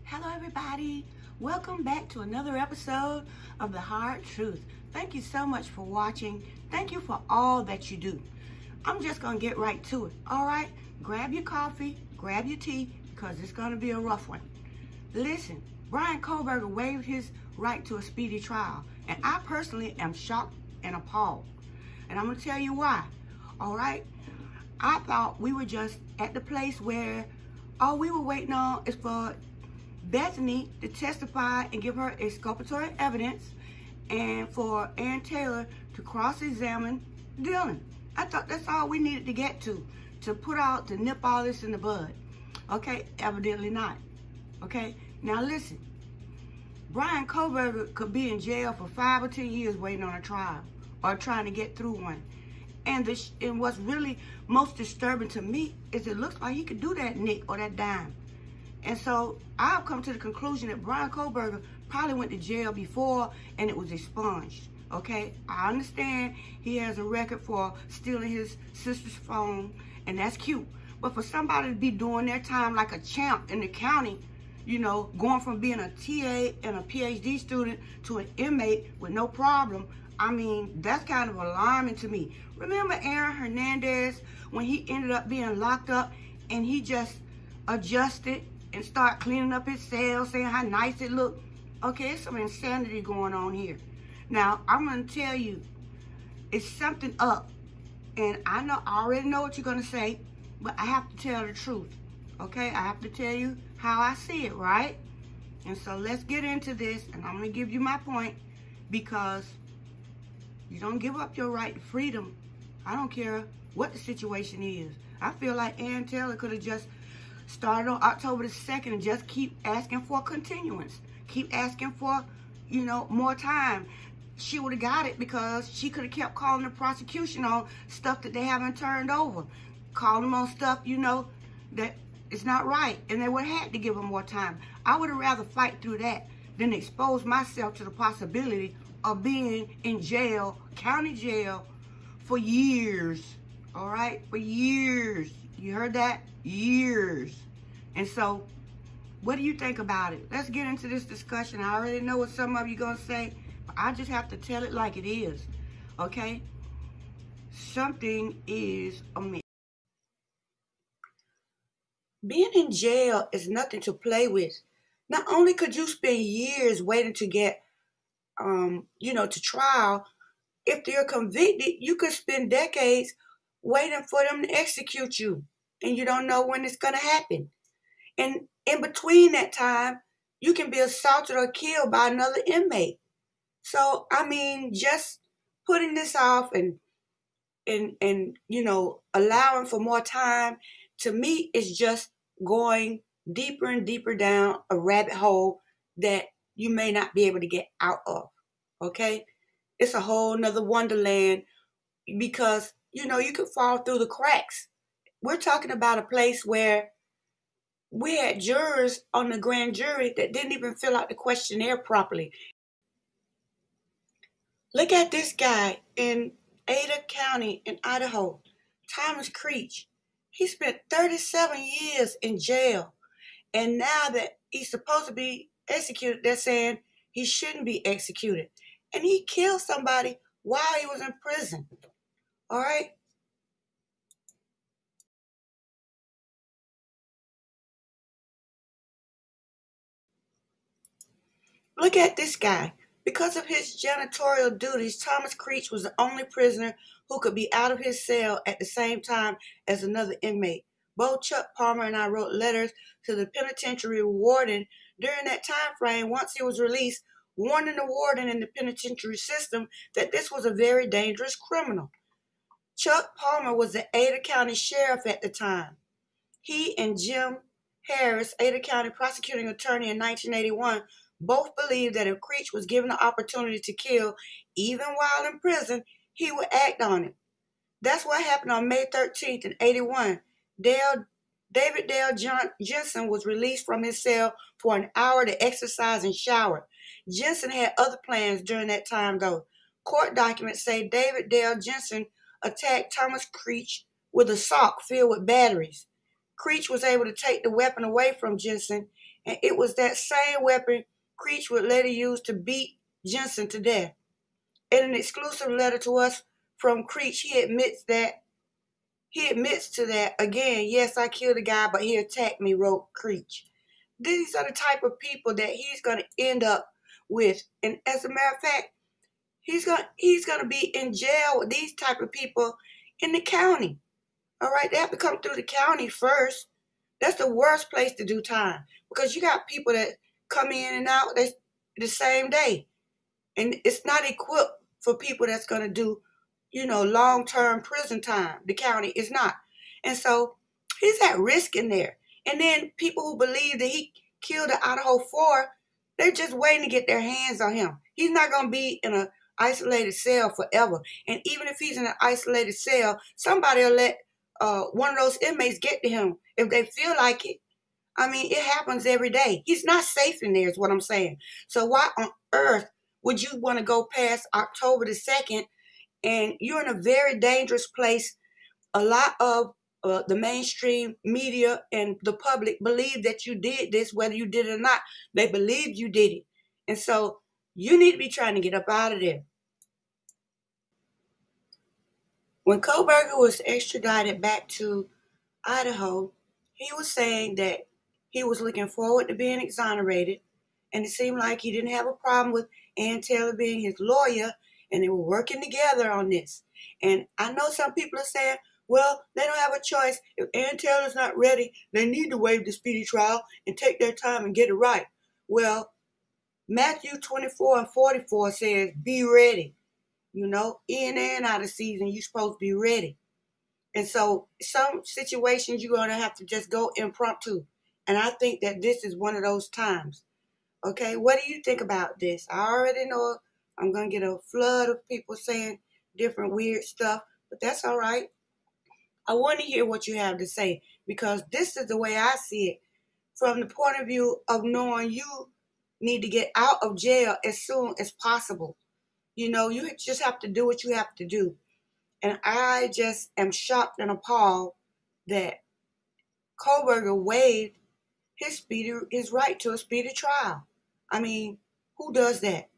Hello everybody, welcome back to another episode of The Hard Truth. Thank you so much for watching. Thank you for all that you do. I'm just gonna get right to it, all right? Grab your coffee, grab your tea, because it's gonna be a rough one. Listen, Brian Kohberger waived his right to a speedy trial, and I personally am shocked and appalled. And I'm gonna tell you why, all right? I thought we were just at the place where all we were waiting on is for Bethany to testify and give her exculpatory evidence, and for Aaron Taylor to cross-examine Dylan. I thought that's all we needed to get to nip all this in the bud. Okay, evidently not. Okay, now listen. Brian Kohberger could be in jail for 5 or 10 years waiting on a trial or trying to get through one. And what's really most disturbing to me is it looks like he could do that nick or that dime. And so I've come to the conclusion that Brian Kohberger probably went to jail before and it was expunged, okay? I understand he has a record for stealing his sister's phone, and that's cute. But for somebody to be doing their time like a champ in the county, you know, going from being a TA and a PhD student to an inmate with no problem, I mean, that's kind of alarming to me. Remember Aaron Hernandez when he ended up being locked up and he just adjusted and start cleaning up his cell, saying how nice it looked? Okay, it's some insanity going on here. Now, I'm going to tell you, it's something up. And I already know what you're going to say, but I have to tell the truth. Okay, I have to tell you how I see it, right? And so let's get into this, and I'm going to give you my point, because you don't give up your right to freedom. I don't care what the situation is. I feel like Aaron Taylor could have just started on October the 2nd and just keep asking for continuance. Keep asking for, you know, more time. She would have got it because she could have kept calling the prosecution on stuff that they haven't turned over. Calling them on stuff, you know, that it's not right. And they would have had to give them more time. I would have rather fight through that than expose myself to the possibility of being in jail, county jail, for years. All right? For years. You heard that? Years. And so, what do you think about it? Let's get into this discussion. I already know what some of you going to say, but I just have to tell it like it is. Okay? Something is amiss. Being in jail is nothing to play with. Not only could you spend years waiting to get, you know, to trial, if you're convicted, you could spend decades waiting for them to execute you. And you don't know when it's going to happen. And in between that time, you can be assaulted or killed by another inmate. So, I mean, just putting this off and you know, allowing for more time, to me, is just going deeper and deeper down a rabbit hole that you may not be able to get out of, okay? It's a whole nother wonderland because, you know, you could fall through the cracks. We're talking about a place where we had jurors on the grand jury that didn't even fill out the questionnaire properly. Look at this guy in Ada County in Idaho, Thomas Creech. He spent 37 years in jail. And now that he's supposed to be executed, they're saying he shouldn't be executed. And he killed somebody while he was in prison. All right? Look at this guy. Because of his janitorial duties, Thomas Creech was the only prisoner who could be out of his cell at the same time as another inmate. Both Chuck Palmer and I wrote letters to the penitentiary warden during that time frame once he was released, warning the warden in the penitentiary system that this was a very dangerous criminal. Chuck Palmer was the Ada County Sheriff at the time. He and Jim Harris, Ada County prosecuting attorney in 1981, both believed that if Creech was given the opportunity to kill, even while in prison, he would act on it. That's what happened on May 13th in 81. David Dale Jensen was released from his cell for an hour to exercise and shower. Jensen had other plans during that time, though. Court documents say David Dale Jensen attacked Thomas Creech with a sock filled with batteries. Creech was able to take the weapon away from Jensen, and it was that same weapon Creech would later use to beat Jensen to death. In an exclusive letter to us from Creech, he admits to that again. Yes, I killed a guy, but he attacked me, wrote Creech. These are the type of people that he's going to end up with. And as a matter of fact, he's gonna be in jail with these type of people in the county. All right, they have to come through the county first. That's the worst place to do time, because you got people that come in and out the same day, and it's not equipped for people that's gonna do, long-term prison time. The county is not, and so he's at risk in there. And then people who believe that he killed the Idaho 4, they're just waiting to get their hands on him. He's not gonna be in an isolated cell forever. And even if he's in an isolated cell, somebody will let one of those inmates get to him if they feel like it. I mean, it happens every day. He's not safe in there is what I'm saying. So why on earth would you want to go past October the 2nd, and you're in a very dangerous place? A lot of the mainstream media and the public believe that you did this, whether you did it or not. They believe you did it. And so you need to be trying to get up out of there. When Kohberger was extradited back to Idaho, he was saying that he was looking forward to being exonerated, and it seemed like he didn't have a problem with Ann Taylor being his lawyer, and they were working together on this. And I know some people are saying, well, they don't have a choice. If Ann Taylor's not ready, they need to waive the speedy trial and take their time and get it right. Well, Matthew 24:44 says, be ready. In and out of season, you're supposed to be ready. And so some situations you're going to have to just go impromptu. And I think that this is one of those times. Okay, what do you think about this? I already know I'm going to get a flood of people saying different weird stuff, but that's all right. I want to hear what you have to say, because this is the way I see it, from the point of view of knowing you need to get out of jail as soon as possible. You just have to do what you have to do. And I just am shocked and appalled that Kohberger waived his right to a speedy trial. I mean, who does that?